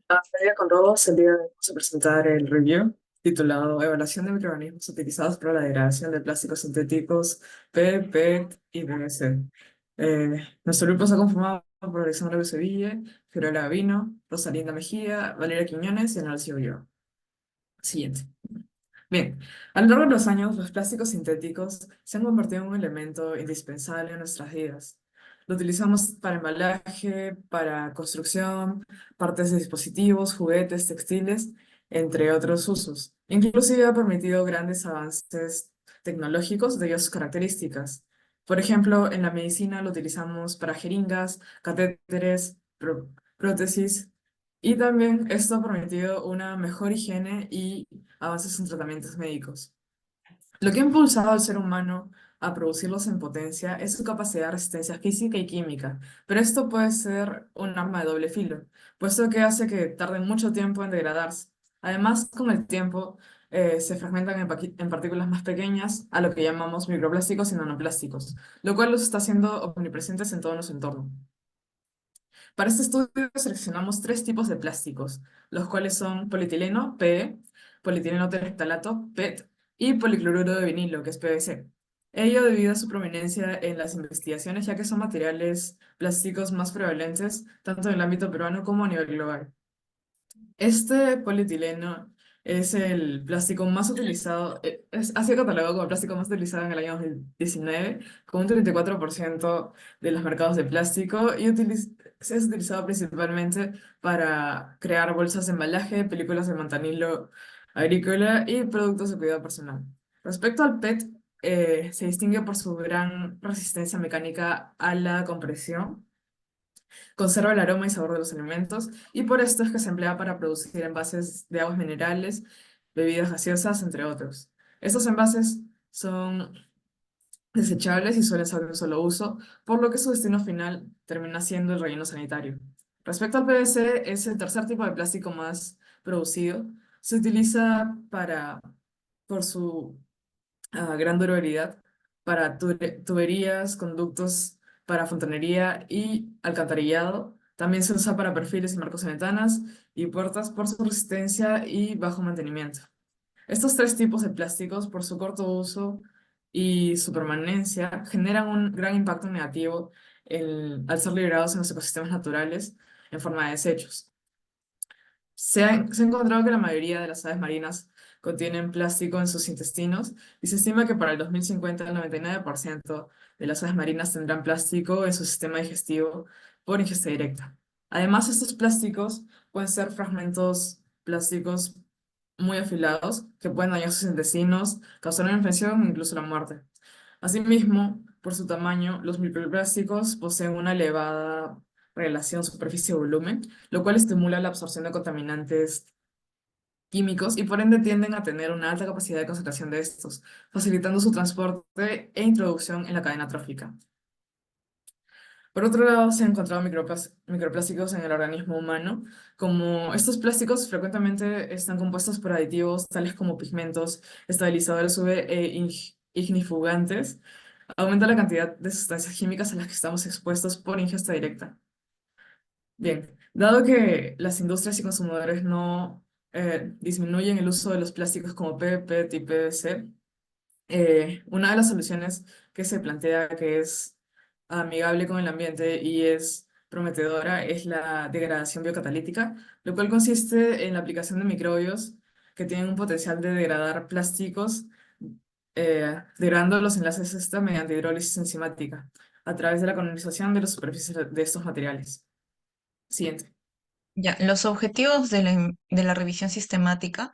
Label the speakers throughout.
Speaker 1: Día con Robos, el día de hoy vamos a presentar el review titulado Evaluación de microorganismos utilizados para la degradación de plásticos sintéticos P, PET y PVC. Nuestro grupo se ha conformado por Alexandra Luceville, Fiorella Gavino, Rosalinda Mejía, Valeria Quiñones y Analcio Ulloa. Siguiente. Bien, a lo largo de los años, los plásticos sintéticos se han convertido en un elemento indispensable en nuestras vidas. Lo utilizamos para embalaje, para construcción, partes de dispositivos, juguetes, textiles, entre otros usos. Inclusive ha permitido grandes avances tecnológicos debido a sus características. Por ejemplo, en la medicina lo utilizamos para jeringas, catéteres, prótesis, y también esto ha permitido una mejor higiene y avances en tratamientos médicos. Lo que ha impulsado al ser humano a producirlos en potencia es su capacidad de resistencia física y química, pero esto puede ser un arma de doble filo, puesto que hace que tarden mucho tiempo en degradarse. Además, con el tiempo, se fragmentan en partículas más pequeñas, a lo que llamamos microplásticos y nanoplásticos, lo cual los está haciendo omnipresentes en todo nuestro entorno. Para este estudio seleccionamos tres tipos de plásticos, los cuales son polietileno, PE, polietileno terephtalato, PET, y policloruro de vinilo, que es PVC. Ello debido a su prominencia en las investigaciones, ya que son materiales plásticos más prevalentes tanto en el ámbito peruano como a nivel global. Este polietileno es el plástico más utilizado, ha sido catalogado como el plástico más utilizado en el año 2019, con un 34% de los mercados de plástico y es utilizado principalmente para crear bolsas de embalaje, películas de mantanilo agrícola y productos de cuidado personal. Respecto al PET, se distingue por su gran resistencia mecánica a la compresión, conserva el aroma y sabor de los alimentos y por esto es que se emplea para producir envases de aguas minerales, bebidas gaseosas, entre otros. Estos envases son desechables y suelen ser de un solo uso, por lo que su destino final termina siendo el relleno sanitario. Respecto al PVC, es el tercer tipo de plástico más producido. Se utiliza por su gran durabilidad para tuberías, conductos para fontanería y alcantarillado. También se usa para perfiles y marcos de ventanas y puertas por su resistencia y bajo mantenimiento. Estos tres tipos de plásticos, por su corto uso y su permanencia, generan un gran impacto negativo al ser liberados en los ecosistemas naturales en forma de desechos. Se ha encontrado que la mayoría de las aves marinas contienen plástico en sus intestinos y se estima que para el 2050 el 99% de las aves marinas tendrán plástico en su sistema digestivo por ingesta directa. Además, estos plásticos pueden ser fragmentos plásticos muy afilados que pueden dañar sus intestinos, causar una infección o incluso la muerte. Asimismo, por su tamaño, los microplásticos poseen una elevada relación superficie-volumen, lo cual estimula la absorción de contaminantes químicos y por ende tienden a tener una alta capacidad de concentración de estos, facilitando su transporte e introducción en la cadena trófica. Por otro lado, se han encontrado microplásticos en el organismo humano. Como estos plásticos frecuentemente están compuestos por aditivos tales como pigmentos, estabilizadores UV e ignifugantes, aumenta la cantidad de sustancias químicas a las que estamos expuestos por ingesta directa. Bien, dado que las industrias y consumidores no disminuyen el uso de los plásticos como PET y PVC, una de las soluciones que se plantea que es amigable con el ambiente y es prometedora es la degradación biocatalítica, lo cual consiste en la aplicación de microbios que tienen un potencial de degradar plásticos, degradando los enlaces esta mediante hidrólisis enzimática, a través de la colonización de las superficies de estos materiales. Siguiente.
Speaker 2: Ya, los objetivos de la revisión sistemática.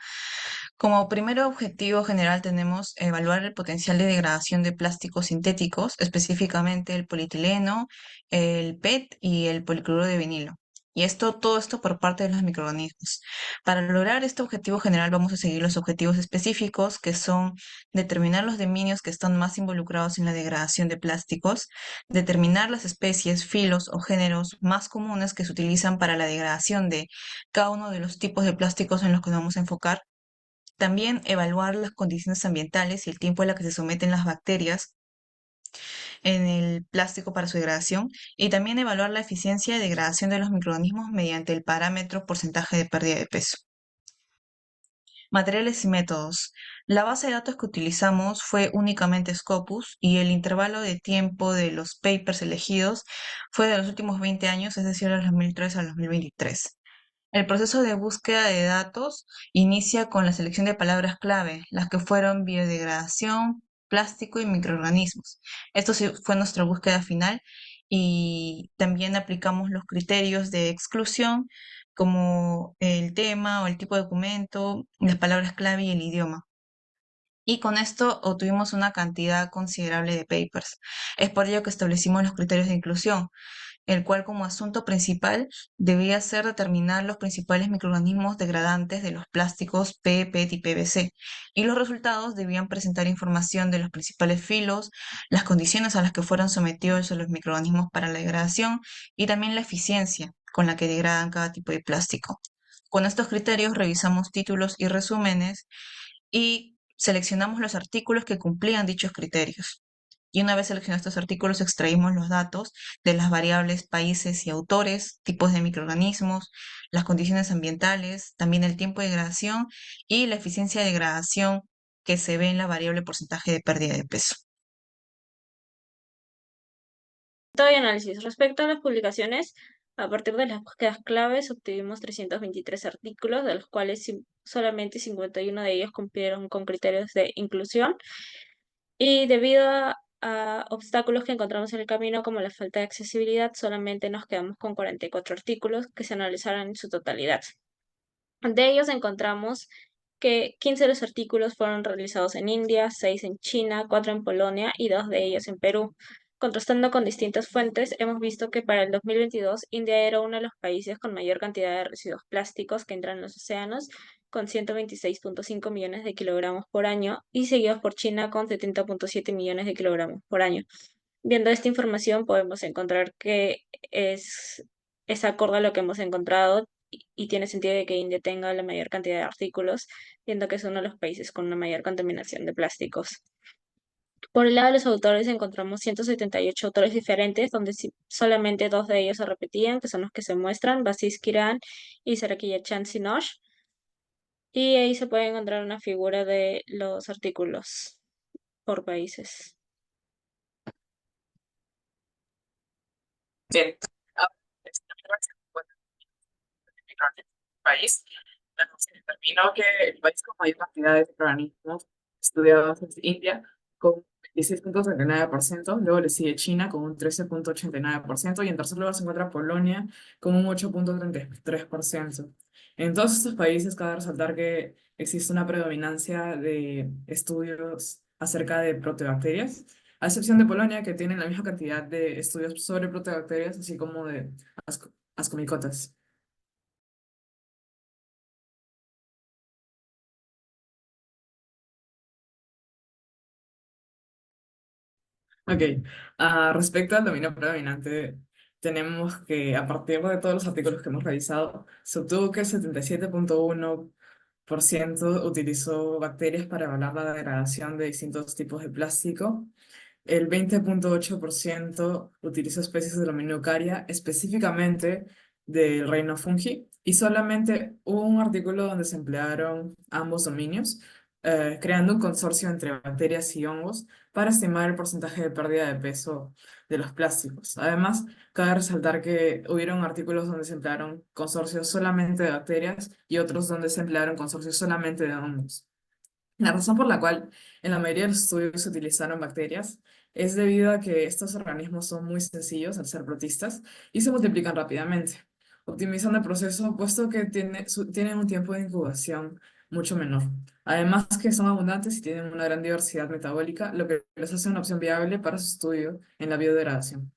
Speaker 2: Como primer objetivo general tenemos evaluar el potencial de degradación de plásticos sintéticos, específicamente el polietileno, el PET y el policloruro de vinilo. Y todo esto por parte de los microorganismos. Para lograr este objetivo general vamos a seguir los objetivos específicos, que son determinar los dominios que están más involucrados en la degradación de plásticos, determinar las especies, filos o géneros más comunes que se utilizan para la degradación de cada uno de los tipos de plásticos en los que nos vamos a enfocar. También evaluar las condiciones ambientales y el tiempo a la que se someten las bacterias en el plástico para su degradación y también evaluar la eficiencia de degradación de los microorganismos mediante el parámetro porcentaje de pérdida de peso. Materiales y métodos. La base de datos que utilizamos fue únicamente Scopus y el intervalo de tiempo de los papers elegidos fue de los últimos 20 años, es decir, del 2003 al 2023. El proceso de búsqueda de datos inicia con la selección de palabras clave, las que fueron biodegradación, plástico y microorganismos. Esto sí fue nuestra búsqueda final y también aplicamos los criterios de exclusión como el tema o el tipo de documento, las palabras clave y el idioma. Y con esto obtuvimos una cantidad considerable de papers. Es por ello que establecimos los criterios de inclusión, el cual como asunto principal debía ser determinar los principales microorganismos degradantes de los plásticos P, PET y PVC, y los resultados debían presentar información de los principales filos, las condiciones a las que fueron sometidos los microorganismos para la degradación y también la eficiencia con la que degradan cada tipo de plástico. Con estos criterios revisamos títulos y resúmenes y seleccionamos los artículos que cumplían dichos criterios. Y una vez seleccionados estos artículos, extraímos los datos de las variables países y autores, tipos de microorganismos, las condiciones ambientales, también el tiempo de degradación y la eficiencia de degradación que se ve en la variable porcentaje de pérdida de peso.
Speaker 3: Todo y análisis. Respecto a las publicaciones, a partir de las búsquedas claves obtuvimos 323 artículos, de los cuales solamente 51 de ellos cumplieron con criterios de inclusión. Y debido a obstáculos que encontramos en el camino, como la falta de accesibilidad, solamente nos quedamos con 44 artículos que se analizaron en su totalidad. De ellos encontramos que 15 de los artículos fueron realizados en India, 6 en China, 4 en Polonia y 2 de ellos en Perú. Contrastando con distintas fuentes, hemos visto que para el 2022 India era uno de los países con mayor cantidad de residuos plásticos que entran en los océanos, con 126.5 millones de kilogramos por año, y seguidos por China con 70.7 millones de kilogramos por año. Viendo esta información podemos encontrar que es acorde a lo que hemos encontrado y tiene sentido de que India tenga la mayor cantidad de artículos, viendo que es uno de los países con una mayor contaminación de plásticos. Por el lado de los autores encontramos 178 autores diferentes, donde solamente 2 de ellos se repetían, que son los que se muestran, Basis Kiran y Sarakiya-chan Sinosh. Y ahí se puede encontrar una figura de los artículos por países.
Speaker 1: Bien. Ahora, el país, se determinó que el país con mayor cantidad de microorganismos estudiados es India, con 26.39%, luego le sigue China con un 13.89% y en tercer lugar se encuentra Polonia con un 8.33%. En todos estos países cabe resaltar que existe una predominancia de estudios acerca de proteobacterias, a excepción de Polonia, que tiene la misma cantidad de estudios sobre proteobacterias, así como de ascomicotas. Ok, respecto al dominio predominante, tenemos que a partir de todos los artículos que hemos revisado, se obtuvo que el 77.1% utilizó bacterias para evaluar la degradación de distintos tipos de plástico. El 20.8% utilizó especies de Luminucaria, específicamente del reino fungi, y solamente hubo un artículo donde se emplearon ambos dominios, creando un consorcio entre bacterias y hongos para estimar el porcentaje de pérdida de peso de los plásticos. Además, cabe resaltar que hubieron artículos donde se emplearon consorcios solamente de bacterias y otros donde se emplearon consorcios solamente de hongos. La razón por la cual en la mayoría de los estudios se utilizaron bacterias es debido a que estos organismos son muy sencillos al ser protistas y se multiplican rápidamente, optimizando el proceso puesto que tienen un tiempo de incubación mucho menor. Además que son abundantes y tienen una gran diversidad metabólica, lo que les hace una opción viable para su estudio en la biodegradación.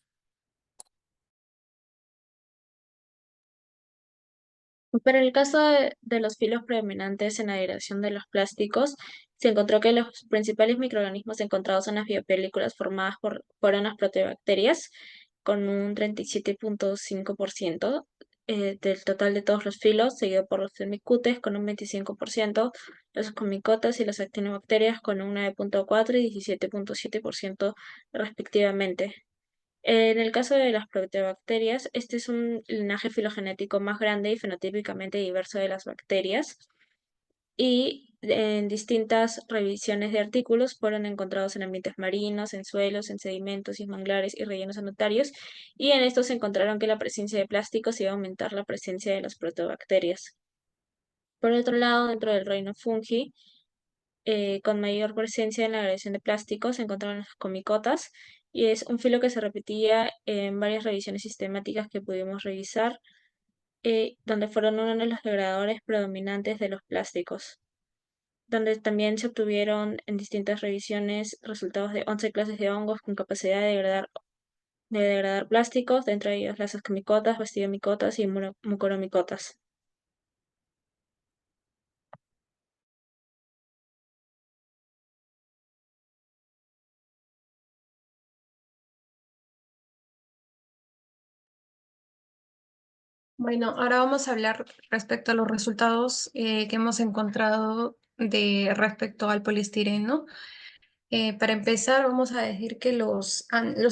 Speaker 3: Pero en el caso de los filos predominantes en la degradación de los plásticos, se encontró que los principales microorganismos encontrados en las biopelículas formadas fueron las proteobacterias, con un 37.5%, del total de todos los filos, seguido por los firmicutes con un 25%, los comicotas y las actinobacterias con un 9.4 y 17.7% respectivamente. En el caso de las proteobacterias, este es un linaje filogenético más grande y fenotípicamente diverso de las bacterias, y en distintas revisiones de artículos fueron encontrados en ambientes marinos, en suelos, en sedimentos y manglares y rellenos sanitarios, y en estos se encontraron que la presencia de plásticos iba a aumentar la presencia de las proteobacterias. Por otro lado, dentro del reino fungi, con mayor presencia en la agregación de plásticos se encontraron las comicotas, y es un filo que se repetía en varias revisiones sistemáticas que pudimos revisar, donde fueron uno de los degradadores predominantes de los plásticos, donde también se obtuvieron en distintas revisiones resultados de 11 clases de hongos con capacidad de degradar plásticos, de entre ellos las ascomicotas, bastidiomicotas y mucoromicotas.
Speaker 4: Bueno, ahora vamos a hablar respecto a los resultados que hemos encontrado de respecto al poliestireno. Para empezar, vamos a decir que los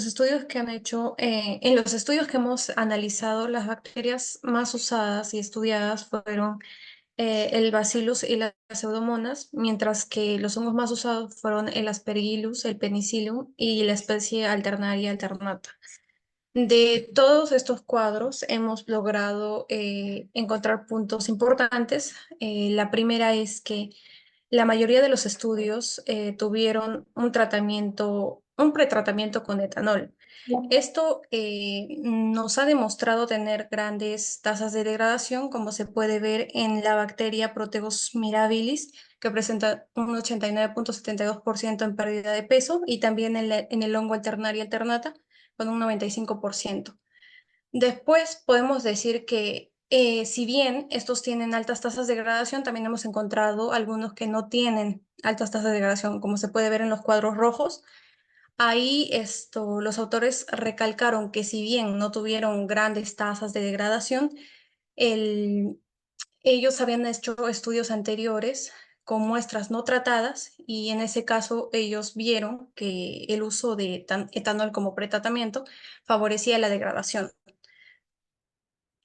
Speaker 4: estudios que han hecho, en los estudios que hemos analizado, las bacterias más usadas y estudiadas fueron el Bacillus y las Pseudomonas, mientras que los hongos más usados fueron el Aspergillus, el Penicillium y la especie Alternaria alternata. De todos estos cuadros hemos logrado encontrar puntos importantes. La primera es que la mayoría de los estudios tuvieron un pretratamiento con etanol. Esto nos ha demostrado tener grandes tasas de degradación, como se puede ver en la bacteria Proteus mirabilis, que presenta un 89.72% en pérdida de peso, y también en el hongo Alternaria alternata, con un 95%. Después podemos decir que si bien estos tienen altas tasas de degradación, también hemos encontrado algunos que no tienen altas tasas de degradación, como se puede ver en los cuadros rojos. Ahí los autores recalcaron que si bien no tuvieron grandes tasas de degradación, el- ellos habían hecho estudios anteriores con muestras no tratadas, y en ese caso ellos vieron que el uso de etanol como pretratamiento favorecía la degradación.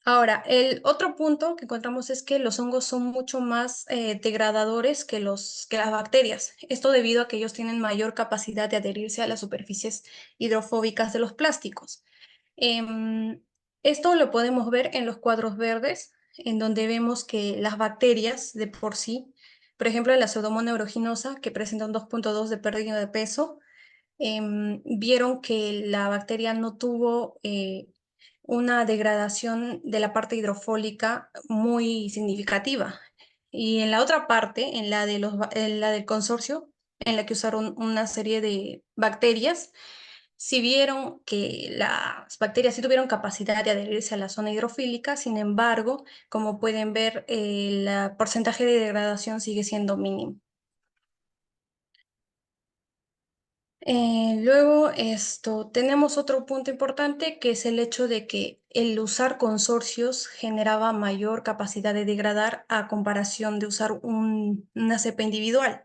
Speaker 4: Ahora, el otro punto que encontramos es que los hongos son mucho más degradadores que las bacterias. Esto debido a que ellos tienen mayor capacidad de adherirse a las superficies hidrofóbicas de los plásticos. Esto lo podemos ver en los cuadros verdes, en donde vemos que las bacterias de por sí, por ejemplo, la Pseudomonas aeruginosa, que presenta un 2.2 de pérdida de peso, vieron que la bacteria no tuvo una degradación de la parte hidrofólica muy significativa. Y en la otra parte, en la del consorcio, en la que usaron una serie de bacterias, si vieron que las bacterias sí tuvieron capacidad de adherirse a la zona hidrofílica. Sin embargo, como pueden ver, el porcentaje de degradación sigue siendo mínimo. Luego, tenemos otro punto importante, que es el hecho de que el usar consorcios generaba mayor capacidad de degradar a comparación de usar una cepa individual.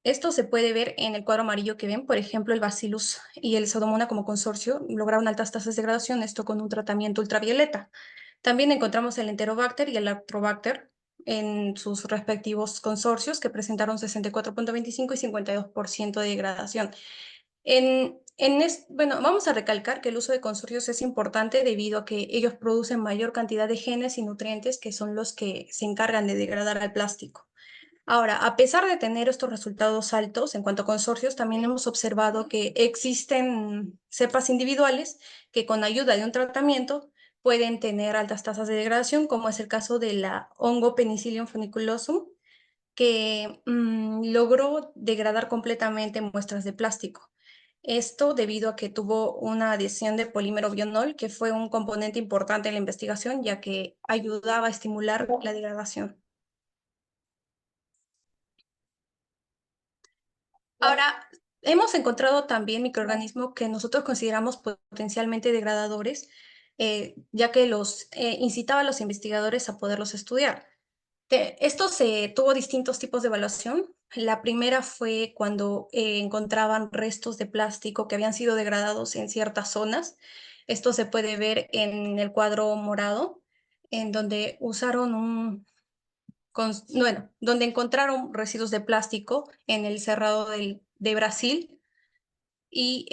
Speaker 4: Esto se puede ver en el cuadro amarillo que ven. Por ejemplo, el Bacillus y el Pseudomonas como consorcio lograron altas tasas de degradación, esto con un tratamiento ultravioleta. También encontramos el Enterobacter y el Atrobacter en sus respectivos consorcios, que presentaron 64.25 y 52% de degradación. Bueno, vamos a recalcar que el uso de consorcios es importante debido a que ellos producen mayor cantidad de genes y nutrientes, que son los que se encargan de degradar al plástico. Ahora, a pesar de tener estos resultados altos en cuanto a consorcios, también hemos observado que existen cepas individuales que, con ayuda de un tratamiento, pueden tener altas tasas de degradación, como es el caso de la hongo Penicillium funiculosum, que logró degradar completamente muestras de plástico. Esto debido a que tuvo una adición de polímero bionol, que fue un componente importante en la investigación, ya que ayudaba a estimular la degradación. Ahora, hemos encontrado también microorganismos que nosotros consideramos potencialmente degradadores, ya que los incitaba a los investigadores a poderlos estudiar. Esto se tuvo distintos tipos de evaluación. La primera fue cuando encontraban restos de plástico que habían sido degradados en ciertas zonas. Esto se puede ver en el cuadro morado, en donde usaron bueno, donde encontraron residuos de plástico en el cerrado de Brasil y,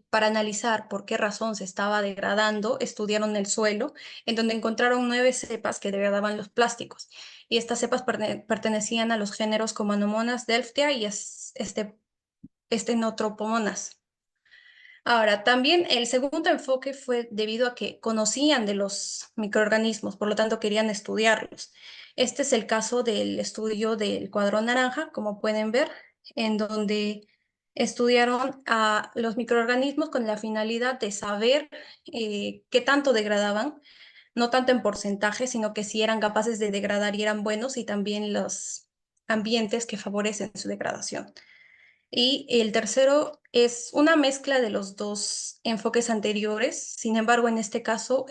Speaker 4: para analizar por qué razón se estaba degradando, estudiaron el suelo, en donde encontraron 9 cepas que degradaban los plásticos. Y estas cepas pertenecían a los géneros como Anomonas delftia y Stenotropomonas. Ahora, también el segundo enfoque fue debido a que conocían de los microorganismos, por lo tanto querían estudiarlos. Este es el caso del estudio del cuadro naranja, como pueden ver, en donde estudiaron a los microorganismos con la finalidad de saber qué tanto degradaban, no tanto en porcentaje, sino que si eran capaces de degradar y eran buenos, y también los ambientes que favorecen su degradación. Y el tercero es una mezcla de los dos enfoques anteriores. Sin embargo, en este caso,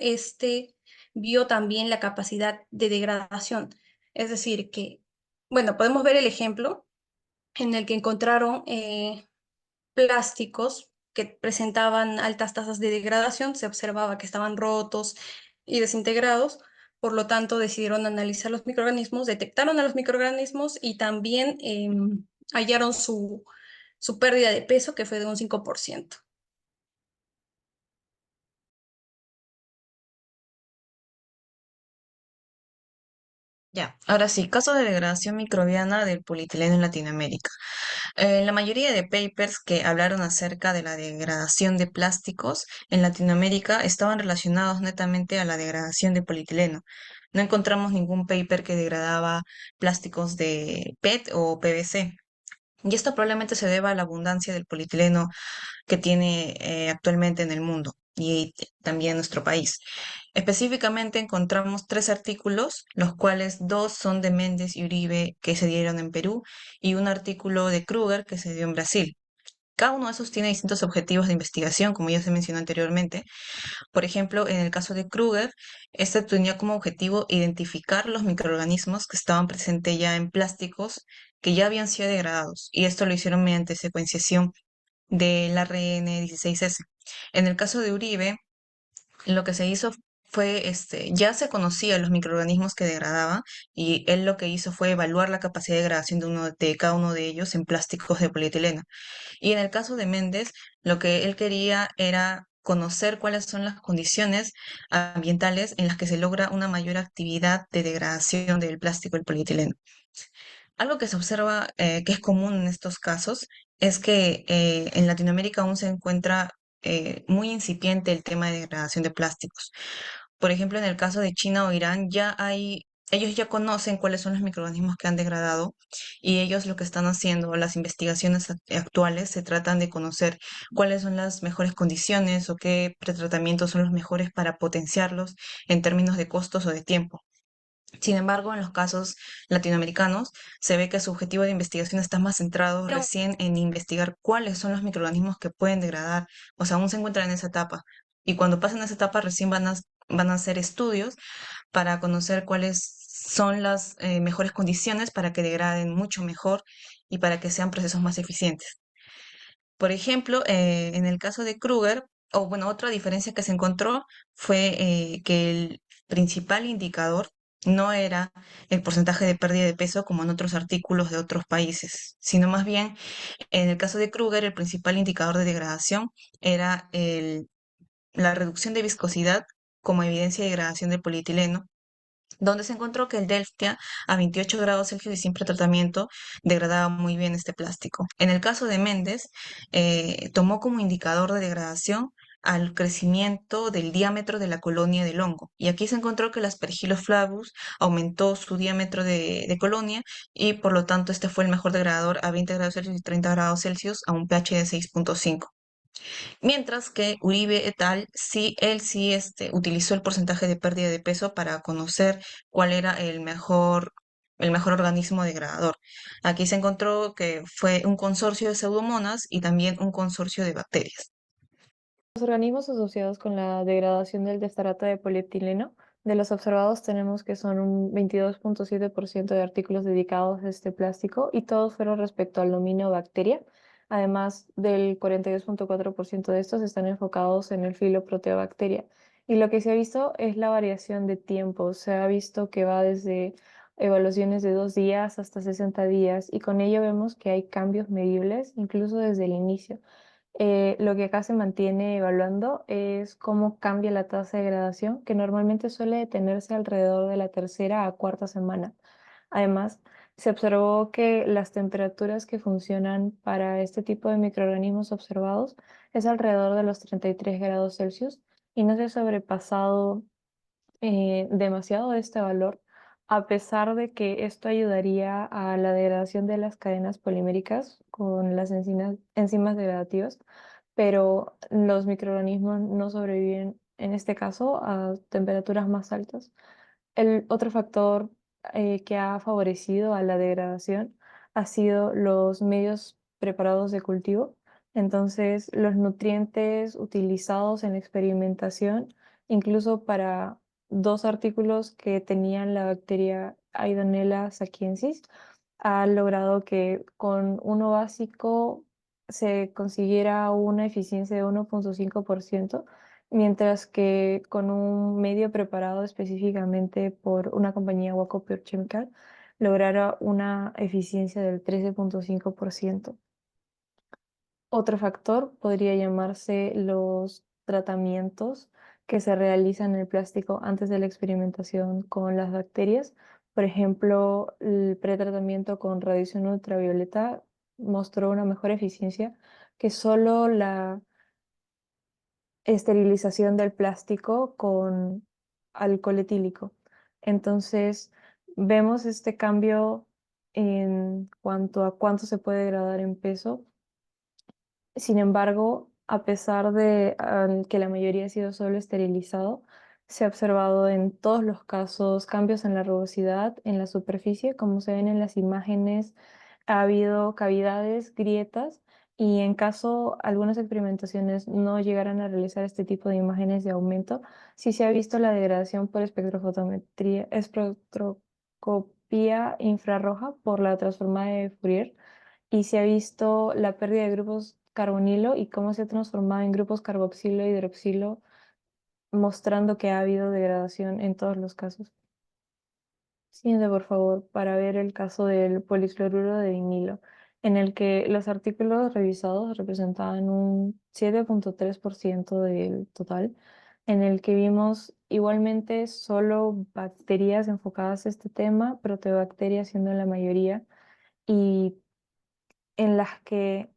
Speaker 4: vio también la capacidad de degradación. Es decir, que, bueno, podemos ver el ejemplo en el que encontraron plásticos que presentaban altas tasas de degradación. Se observaba que estaban rotos y desintegrados. Por lo tanto, decidieron analizar los microorganismos, detectaron a los microorganismos y también hallaron su pérdida de peso, que fue de un 5%.
Speaker 2: Ya, ahora sí, caso de degradación microbiana del polietileno en Latinoamérica. La mayoría de papers que hablaron acerca de la degradación de plásticos en Latinoamérica estaban relacionados netamente a la degradación de polietileno. No encontramos ningún paper que degradaba plásticos de PET o PVC. Y esto probablemente se deba a la abundancia del polietileno que tiene actualmente en el mundo y también en nuestro país. Específicamente encontramos 3 artículos, los cuales 2 son de Méndez y Uribe que se dieron en Perú y un artículo de Kruger que se dio en Brasil. Cada uno de esos tiene distintos objetivos de investigación, como ya se mencionó anteriormente. Por ejemplo, en el caso de Kruger, este tenía como objetivo identificar los microorganismos que estaban presentes ya en plásticos que ya habían sido degradados, y esto lo hicieron mediante secuenciación del ARN 16S. En el caso de Uribe, lo que se hizo fue, ya se conocía los microorganismos que degradaban y él lo que hizo fue evaluar la capacidad de degradación de cada uno de ellos en plásticos de polietileno. Y en el caso de Méndez, lo que él quería era conocer cuáles son las condiciones ambientales en las que se logra una mayor actividad de degradación del plástico y el polietileno. Algo que se observa que es común en estos casos es que en Latinoamérica aún se encuentra muy incipiente el tema de degradación de plásticos. Por ejemplo, en el caso de China o Irán, ellos ya conocen cuáles son los microorganismos que han degradado, y ellos lo que están haciendo, las investigaciones actuales, se tratan de conocer cuáles son las mejores condiciones o qué pretratamientos son los mejores para potenciarlos en términos de costos o de tiempo. Sin embargo, en los casos latinoamericanos se ve que su objetivo de investigación está más centrado recién en investigar cuáles son los microorganismos que pueden degradar, o sea, aún se encuentran en esa etapa. Y cuando pasen a esa etapa recién van a hacer estudios para conocer cuáles son las mejores condiciones para que degraden mucho mejor y para que sean procesos más eficientes. Por ejemplo, en el caso de Kruger, o bueno, otra diferencia que se encontró fue que el principal indicador no era el porcentaje de pérdida de peso como en otros artículos de otros países, sino más bien, en el caso de Kruger, el principal indicador de degradación era la reducción de viscosidad como evidencia de degradación del polietileno, donde se encontró que el Delftia a 28 grados Celsius y sin tratamiento degradaba muy bien este plástico. En el caso de Méndez, tomó como indicador de degradación al crecimiento del diámetro de la colonia del hongo. Y aquí se encontró que el Aspergillus flavus aumentó su diámetro de colonia, y por lo tanto este fue el mejor degradador a 20 grados Celsius y 30 grados Celsius a un pH de 6.5. Mientras que Uribe et al, sí, él sí utilizó el porcentaje de pérdida de peso para conocer cuál era el mejor organismo degradador. Aquí se encontró que fue un consorcio de pseudomonas y también un consorcio de bacterias.
Speaker 5: Los organismos asociados con la degradación del destarato de polietileno, de los observados tenemos que son un 22.7% de artículos dedicados a este plástico y todos fueron respecto al dominio bacteria. Además del 42.4% de estos están enfocados en el filo proteobacteria. Y lo que se ha visto es la variación de tiempo. Se ha visto que va desde evaluaciones de 2 días hasta 60 días y con ello vemos que hay cambios medibles incluso desde el inicio. Lo que acá se mantiene evaluando es cómo cambia la tasa de gradación, que normalmente suele detenerse alrededor de la tercera a cuarta semana. Además, se observó que las temperaturas que funcionan para este tipo de microorganismos observados es alrededor de los 33 grados Celsius y no se ha sobrepasado demasiado de este valor, a pesar de que esto ayudaría a la degradación de las cadenas poliméricas con las enzimas degradativas, pero los microorganismos no sobreviven en este caso a temperaturas más altas. El otro factor que ha favorecido a la degradación ha sido los medios preparados de cultivo. Entonces, los nutrientes utilizados en la experimentación, incluso para dos artículos que tenían la bacteria Aidonella sachiensis, ha logrado que con uno básico se consiguiera una eficiencia de 1.5%, mientras que con un medio preparado específicamente por una compañía Waco Pure Chemical lograra una eficiencia del 13.5%. Otro factor podría llamarse los tratamientos que se realizan en el plástico antes de la experimentación con las bacterias. Por ejemplo, el pretratamiento con radiación ultravioleta mostró una mejor eficiencia que solo la esterilización del plástico con alcohol etílico. Entonces, vemos este cambio en cuanto a cuánto se puede degradar en peso. Sin embargo, a pesar de que la mayoría ha sido solo esterilizado, se ha observado en todos los casos cambios en la rugosidad, en la superficie, como se ven en las imágenes, ha habido cavidades, grietas, y en caso algunas experimentaciones no llegaran a realizar este tipo de imágenes de aumento, sí se ha visto la degradación por espectrofotometría, espectroscopía infrarroja por la transformada de Fourier y se ha visto la pérdida de grupos carbonilo y cómo se ha transformado en grupos carboxilo e hidroxilo, mostrando que ha habido degradación en todos los casos. Siguiente, por favor, para ver el caso del policloruro de vinilo, en el que los artículos revisados representaban un 7.3% del total, en el que vimos igualmente solo bacterias enfocadas a este tema, proteobacterias siendo la mayoría, y en las que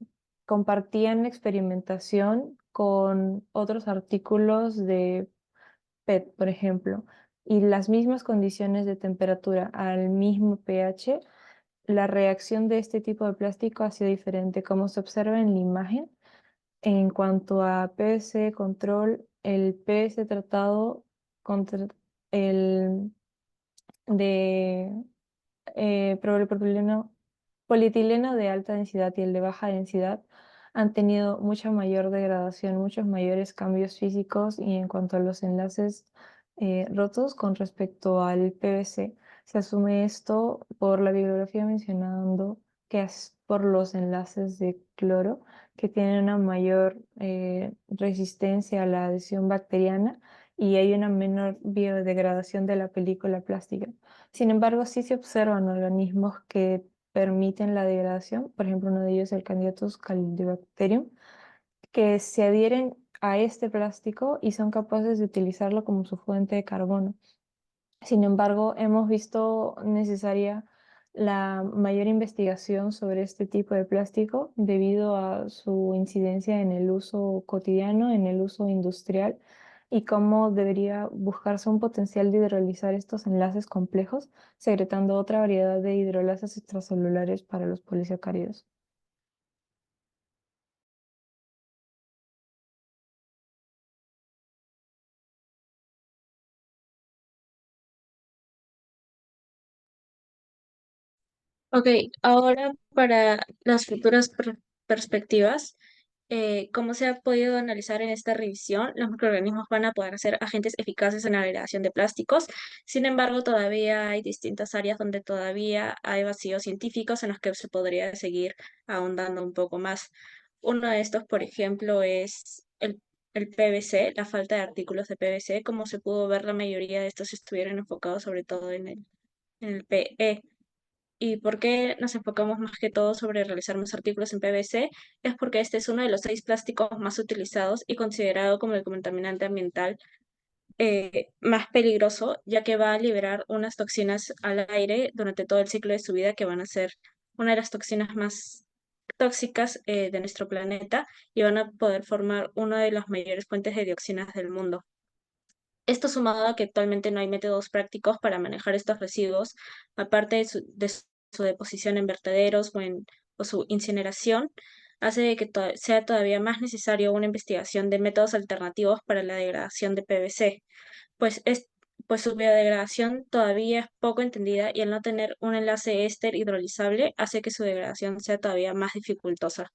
Speaker 5: compartían experimentación con otros artículos de PET, por ejemplo, y las mismas condiciones de temperatura al mismo pH, la reacción de este tipo de plástico ha sido diferente. Como se observa en la imagen, en cuanto a PVC control, el PVC tratado contra el de polietileno de alta densidad y el de baja densidad han tenido mucha mayor degradación, muchos mayores cambios físicos y en cuanto a los enlaces rotos con respecto al PVC. Se asume esto por la bibliografía mencionando que es por los enlaces de cloro que tienen una mayor resistencia a la adhesión bacteriana y hay una menor biodegradación de la película plástica. Sin embargo, sí se observan organismos que permiten la degradación, por ejemplo, uno de ellos es el Candidatus calyobacterium, que se adhieren a este plástico y son capaces de utilizarlo como su fuente de carbono. Sin embargo, hemos visto necesaria la mayor investigación sobre este tipo de plástico debido a su incidencia en el uso cotidiano, en el uso industrial y cómo debería buscarse un potencial de hidrolizar estos enlaces complejos, secretando otra variedad de hidrolasas extracelulares para los polisacáridos.
Speaker 3: Ok, ahora para las futuras perspectivas, Como se ha podido analizar en esta revisión, los microorganismos van a poder ser agentes eficaces en la degradación de plásticos. Sin embargo, todavía hay distintas áreas donde todavía hay vacíos científicos en los que se podría seguir ahondando un poco más. Uno de estos, por ejemplo, es el PVC, la falta de artículos de PVC. Como se pudo ver, la mayoría de estos estuvieron enfocados sobre todo en el PE. ¿Y por qué nos enfocamos más que todo sobre realizar más artículos en PVC? Es porque este es uno de los 6 plásticos más utilizados y considerado como el contaminante ambiental más peligroso, ya que va a liberar unas toxinas al aire durante todo el ciclo de su vida que van a ser una de las toxinas más tóxicas de nuestro planeta y van a poder formar una de las mayores fuentes de dioxinas del mundo. Esto sumado a que actualmente no hay métodos prácticos para manejar estos residuos, aparte de su deposición en vertederos o su incineración, hace de que sea todavía más necesario una investigación de métodos alternativos para la degradación de PVC, pues, pues su biodegradación todavía es poco entendida y al no tener un enlace éster hidrolizable hace que su degradación sea todavía más dificultosa.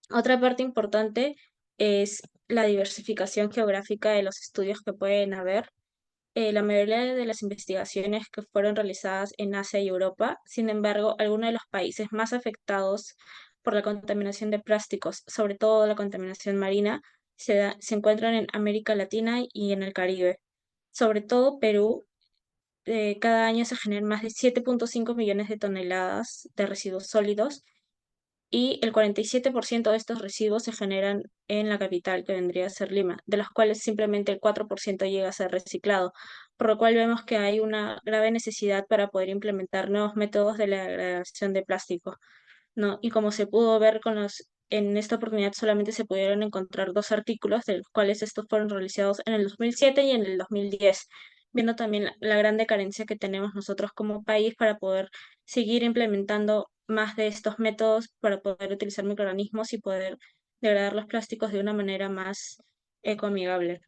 Speaker 3: Otra parte importante es la diversificación geográfica de los estudios que pueden haber. La mayoría de las investigaciones que fueron realizadas en Asia y Europa, sin embargo, algunos de los países más afectados por la contaminación de plásticos, sobre todo la contaminación marina, se encuentran en América Latina y en el Caribe. Sobre todo Perú, cada año se generan más de 7,5 millones de toneladas de residuos sólidos y el 47% de estos residuos se generan en la capital, que vendría a ser Lima, de los cuales simplemente el 4% llega a ser reciclado, por lo cual vemos que hay una grave necesidad para poder implementar nuevos métodos de la degradación de plástico, ¿no? Y como se pudo ver en esta oportunidad solamente se pudieron encontrar 2 artículos, de los cuales estos fueron realizados en el 2007 y en el 2010, viendo también la grande carencia que tenemos nosotros como país para poder seguir implementando más de estos métodos para poder utilizar microorganismos y poder degradar los plásticos de una manera más ecoamigable.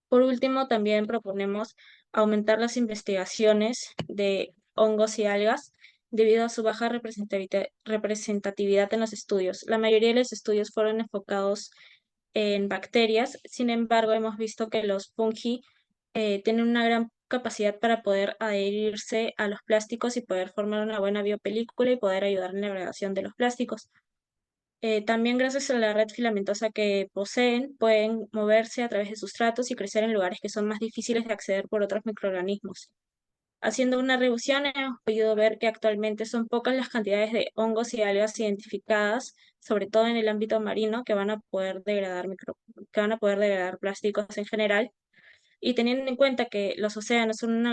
Speaker 3: Por último, también proponemos aumentar las investigaciones de hongos y algas debido a su baja representatividad en los estudios. La mayoría de los estudios fueron enfocados en bacterias, sin embargo, hemos visto que los fungi tienen una gran capacidad para poder adherirse a los plásticos y poder formar una buena biopelícula y poder ayudar en la degradación de los plásticos. También gracias a la red filamentosa que poseen, pueden moverse a través de sustratos y crecer en lugares que son más difíciles de acceder por otros microorganismos. Haciendo una revisión, hemos podido ver que actualmente son pocas las cantidades de hongos y algas identificadas, sobre todo en el ámbito marino, que van a poder degradar plásticos en general. Y teniendo en cuenta que los océanos son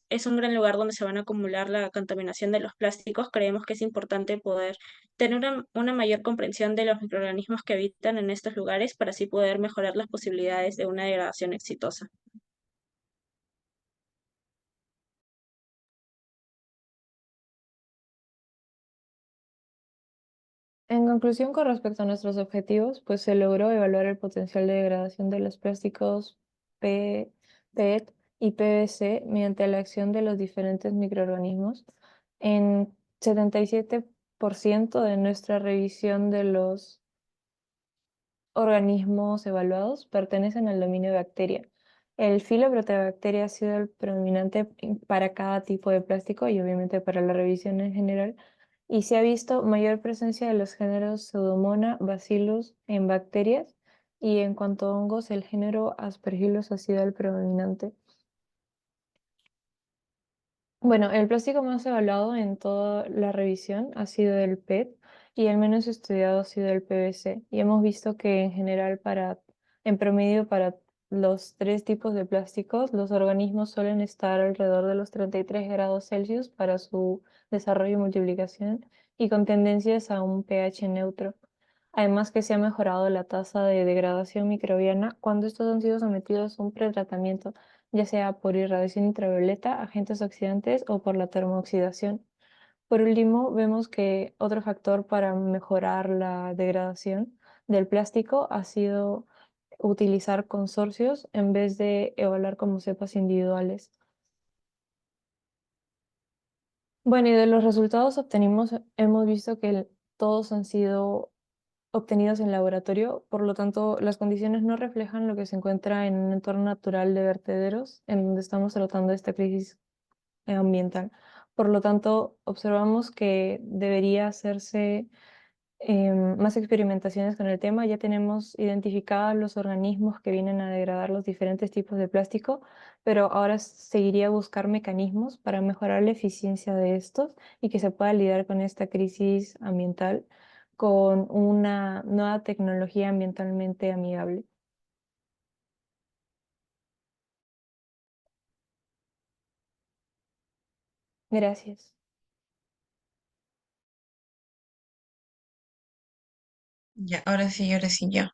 Speaker 3: es un gran lugar donde se van a acumular la contaminación de los plásticos, creemos que es importante poder tener una mayor comprensión de los microorganismos que habitan en estos lugares para así poder mejorar las posibilidades de una degradación exitosa.
Speaker 5: En conclusión, con respecto a nuestros objetivos, pues se logró evaluar el potencial de degradación de los plásticos PET y PVC mediante la acción de los diferentes microorganismos. En 77% de nuestra revisión de los organismos evaluados pertenecen al dominio de bacteria. El filo Proteobacteria ha sido el predominante para cada tipo de plástico y obviamente para la revisión en general, y se ha visto mayor presencia de los géneros Pseudomonas, Bacillus en bacterias, y en cuanto a hongos, el género Aspergillus ha sido el predominante. Bueno, el plástico más evaluado en toda la revisión ha sido el PET y el menos estudiado ha sido el PVC. Y hemos visto que en general en promedio para los 3 tipos de plásticos, los organismos suelen estar alrededor de los 33 grados Celsius para su desarrollo y multiplicación y con tendencias a un pH neutro. Además que se ha mejorado la tasa de degradación microbiana cuando estos han sido sometidos a un pretratamiento, ya sea por irradiación ultravioleta, agentes oxidantes o por la termooxidación. Por último, vemos que otro factor para mejorar la degradación del plástico ha sido utilizar consorcios en vez de evaluar como cepas individuales. Bueno, y de los resultados obtenimos, hemos visto que todos han sido obtenidos en laboratorio, por lo tanto, las condiciones no reflejan lo que se encuentra en un entorno natural de vertederos, en donde estamos tratando esta crisis ambiental. Por lo tanto, observamos que debería hacerse más experimentaciones con el tema. Ya tenemos identificados los organismos que vienen a degradar los diferentes tipos de plástico, pero ahora seguiría buscar mecanismos para mejorar la eficiencia de estos y que se pueda lidiar con esta crisis ambiental con una nueva tecnología ambientalmente amigable. Gracias.
Speaker 2: Ya, ahora sí, ya.